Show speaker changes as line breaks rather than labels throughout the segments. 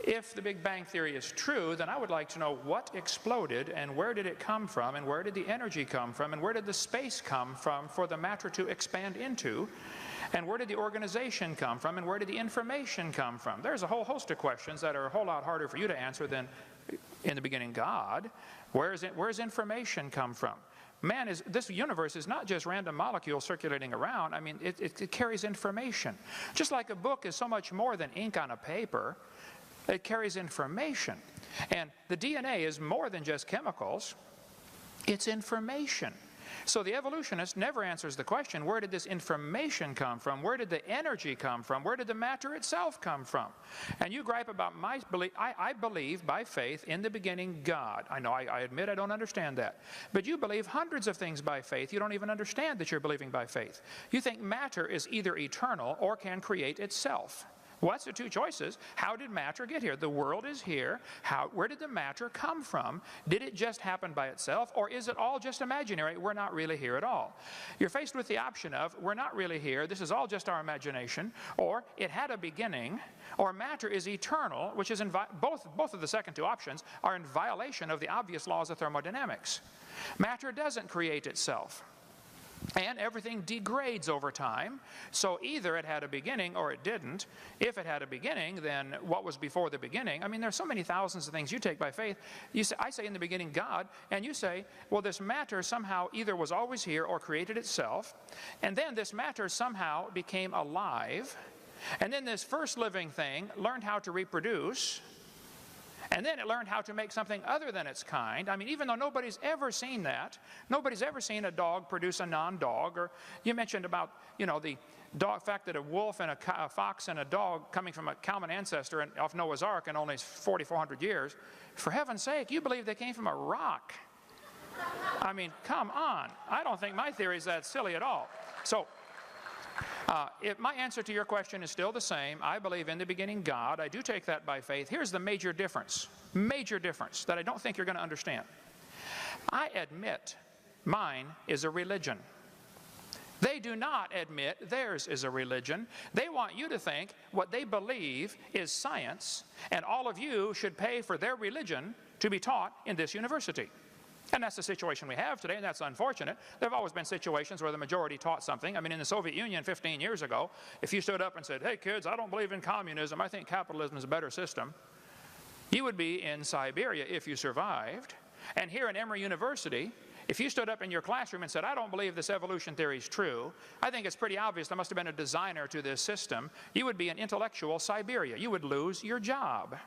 If the Big Bang Theory is true, then I would like to know what exploded and where did it come from and where did the energy come from and where did the space come from for the matter to expand into, and where did the organization come from and where did the information come from. There's a whole host of questions that are a whole lot harder for you to answer than in the beginning God. Where's information come from? This universe is not just random molecules circulating around. I mean, it carries information. Just like a book is so much more than ink on a paper, it carries information. And the DNA is more than just chemicals. It's information. So the evolutionist never answers the question, where did this information come from? Where did the energy come from? Where did the matter itself come from? And you gripe about my belief. I believe by faith in the beginning God. I know, I admit I don't understand that. But you believe hundreds of things by faith. You don't even understand that you're believing by faith. You think matter is either eternal or can create itself. Well, that's the two choices. How did matter get here? The world is here. Where did the matter come from? Did it just happen by itself, or is it all just imaginary? We're not really here at all. You're faced with the option of, we're not really here, this is all just our imagination, or it had a beginning, or matter is eternal, which is both of the second two options are in violation of the obvious laws of thermodynamics. Matter doesn't create itself. And everything degrades over time, so either it had a beginning or it didn't. If it had a beginning, then what was before the beginning? I mean, there's so many thousands of things you take by faith. I say in the beginning God, and you say, well, this matter somehow either was always here or created itself, and then this matter somehow became alive, and then this first living thing learned how to reproduce, and then it learned how to make something other than its kind. I mean, even though nobody's ever seen that, nobody's ever seen a dog produce a non-dog. Or you mentioned about, the fact that a wolf and a fox and a dog coming from a common ancestor off Noah's Ark in only 4,400 years. For heaven's sake, you believe they came from a rock. I mean, come on. I don't think my theory is that silly at all. So, my answer to your question is still the same. I believe in the beginning God. I do take that by faith. Here's the major difference that I don't think you're going to understand. I admit mine is a religion. They do not admit theirs is a religion. They want you to think what they believe is science, and all of you should pay for their religion to be taught in this university. And that's the situation we have today, and that's unfortunate. There have always been situations where the majority taught something. I mean, in the Soviet Union 15 years ago, if you stood up and said, hey kids, I don't believe in communism, I think capitalism is a better system, you would be in Siberia if you survived. And here in Emory University, if you stood up in your classroom and said, I don't believe this evolution theory is true, I think it's pretty obvious there must have been a designer to this system, you would be in intellectual Siberia. You would lose your job.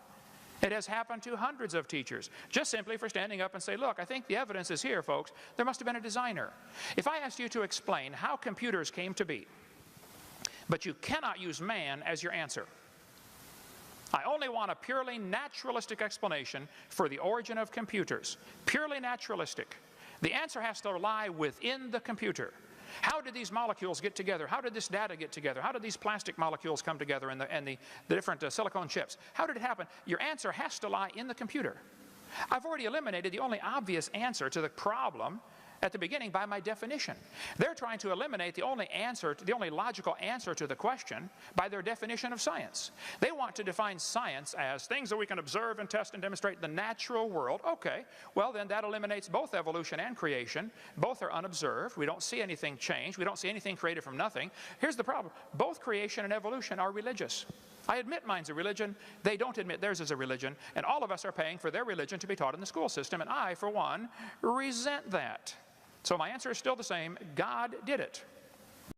It has happened to hundreds of teachers, just simply for standing up and say, look, I think the evidence is here, folks. There must have been a designer. If I asked you to explain how computers came to be, but you cannot use man as your answer, I only want a purely naturalistic explanation for the origin of computers. Purely naturalistic. The answer has to lie within the computer. How did these molecules get together? How did this data get together? How did these plastic molecules come together and the different silicone chips? How did it happen? Your answer has to lie in the computer. I've already eliminated the only obvious answer to the problem at the beginning by my definition. They're trying to eliminate the only logical answer to the question by their definition of science. They want to define science as things that we can observe and test and demonstrate in the natural world. Okay, well then that eliminates both evolution and creation. Both are unobserved. We don't see anything change. We don't see anything created from nothing. Here's the problem. Both creation and evolution are religious. I admit mine's a religion. They don't admit theirs is a religion. And all of us are paying for their religion to be taught in the school system. And I, for one, resent that. So my answer is still the same. God did it.